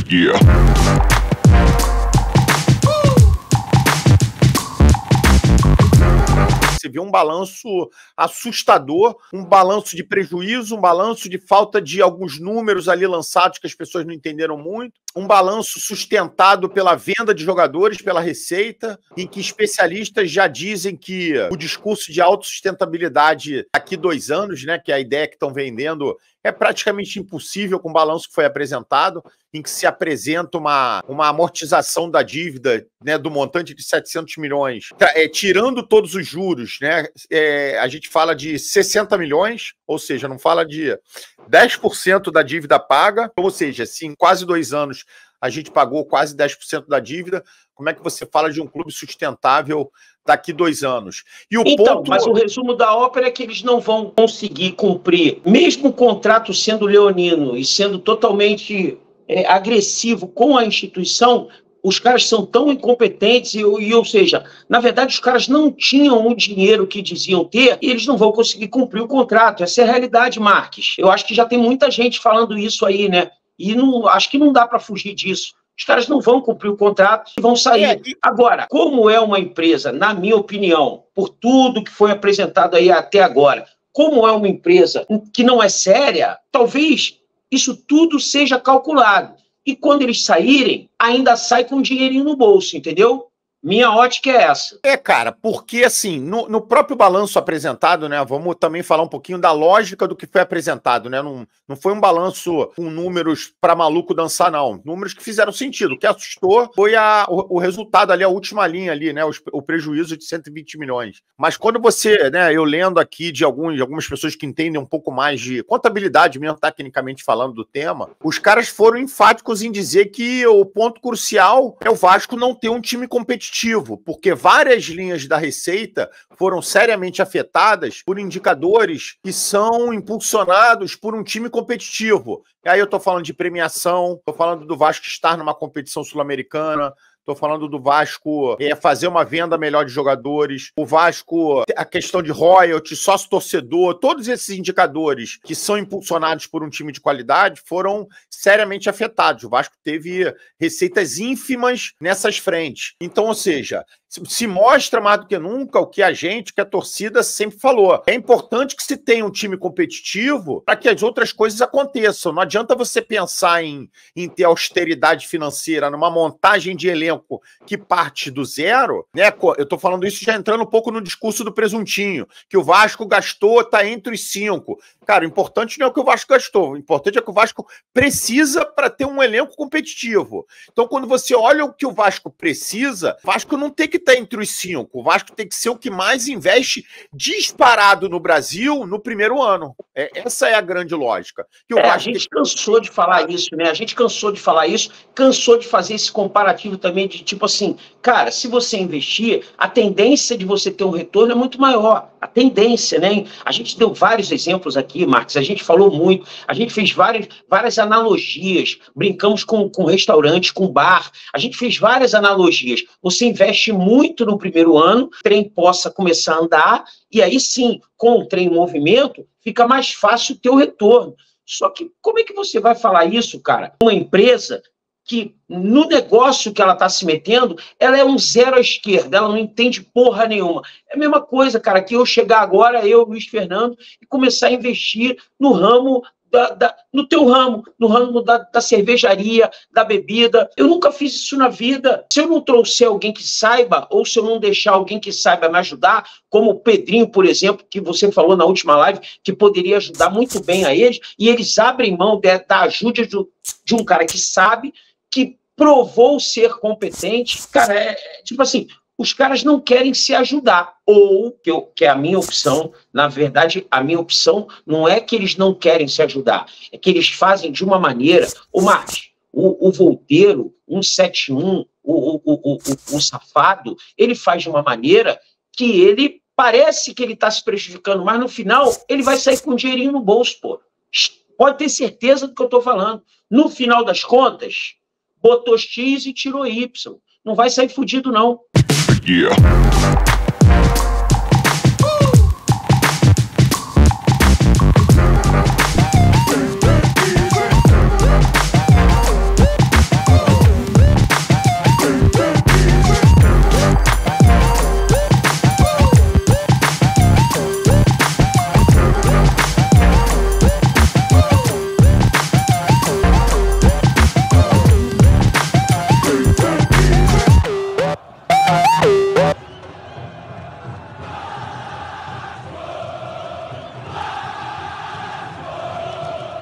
Yeah. Você vê um balanço assustador, um balanço de prejuízo, um balanço de falta de alguns números ali lançados que as pessoas não entenderam muito, um balanço sustentado pela venda de jogadores, pela receita, em que especialistas já dizem que o discurso de autossustentabilidade daqui 2 anos, né, que é a ideia que estão vendendo, é praticamente impossível com o balanço que foi apresentado, em que se apresenta uma amortização da dívida, né, do montante de 700 milhões, tirando todos os juros, né, a gente fala de 60 milhões, ou seja, não fala de 10% da dívida paga, ou seja, se em quase 2 anos a gente pagou quase 10% da dívida, como é que você fala de um clube sustentável daqui 2 anos? E o ponto... Mas o resumo da ópera é que eles não vão conseguir cumprir, mesmo o contrato sendo leonino e sendo totalmente agressivo com a instituição, os caras são tão incompetentes ou seja, na verdade os caras não tinham o dinheiro que diziam ter e eles não vão conseguir cumprir o contrato. Essa é a realidade, Marques. Eu acho que já tem muita gente falando isso aí, né? E acho que não dá para fugir disso. Os caras não vão cumprir o contrato e vão sair. Agora, como é uma empresa, na minha opinião, por tudo que foi apresentado aí até agora, como é uma empresa que não é séria, talvez isso tudo seja calculado. E quando eles saírem, ainda sai com dinheirinho no bolso, entendeu? Minha ótica é essa. Cara, porque assim, no próprio balanço apresentado, né, vamos também falar um pouquinho da lógica do que foi apresentado, né, não foi um balanço com números para maluco dançar, não. Números que fizeram sentido. O que assustou foi o resultado ali, a última linha ali, né, o prejuízo de 120 milhões. Mas quando você, né, eu lendo aqui de algumas pessoas que entendem um pouco mais de contabilidade mesmo, tecnicamente falando do tema, os caras foram enfáticos em dizer que o ponto crucial é o Vasco não ter um time competitivo, porque várias linhas da receita foram seriamente afetadas por indicadores que são impulsionados por um time competitivo. E aí eu estou falando de premiação, estou falando do Vasco estar numa competição sul-americana, estou falando do Vasco fazer uma venda melhor de jogadores, o Vasco, a questão de royalty, sócio-torcedor, todos esses indicadores que são impulsionados por um time de qualidade foram seriamente afetados. O Vasco teve receitas ínfimas nessas frentes. Então, ou seja, se mostra mais do que nunca o que a torcida sempre falou. É importante que se tenha um time competitivo para que as outras coisas aconteçam. Não adianta você pensar em ter austeridade financeira numa montagem de elenco que parte do zero, né? Eu tô falando isso já entrando um pouco no discurso do presuntinho, que o Vasco gastou, tá entre os 5. Cara, o importante não é o que o Vasco gastou, o importante é que o Vasco precisa para ter um elenco competitivo. Então, quando você olha o que o Vasco precisa, o Vasco não tem que estar entre os 5. O Vasco tem que ser o que mais investe disparado no Brasil no primeiro ano. Essa é a grande lógica. Que o Vasco a gente cansou de falar isso, né? A gente cansou de falar isso, cansou de fazer esse comparativo também de tipo assim, cara, se você investir, a tendência de você ter um retorno é muito maior. A tendência, né? A gente deu vários exemplos aqui, Marcos, a gente falou muito, a gente fez várias analogias, brincamos com restaurante, com bar, a gente fez várias analogias. Você investe muito no primeiro ano, o trem possa começar a andar, e aí sim, com o trem em movimento, fica mais fácil ter o retorno. Só que como é que você vai falar isso, cara? Uma empresa que no negócio que ela está se metendo, ela é um zero à esquerda, ela não entende porra nenhuma. É a mesma coisa, cara, que eu chegar agora, eu, Luiz Fernando, e começar a investir no ramo, no teu ramo, no ramo da cervejaria, da bebida. Eu nunca fiz isso na vida. Se eu não trouxer alguém que saiba, ou se eu não deixar alguém que saiba me ajudar, como o Pedrinho, por exemplo, que você falou na última live, que poderia ajudar muito bem a eles, e eles abrem mão da ajuda de um cara que sabe, que provou ser competente. Cara, tipo assim, os caras não querem se ajudar. Ou, que é a minha opção, na verdade, a minha opção não é que eles não querem se ajudar, é que eles fazem de uma maneira... O Marcos, o Volteiro, 171, o safado, ele faz de uma maneira que ele parece que ele está se prejudicando, mas no final ele vai sair com um dinheirinho no bolso, pô. Pode ter certeza do que eu estou falando. No final das contas, botou X e tirou Y. Não vai sair fudido, não. Yeah.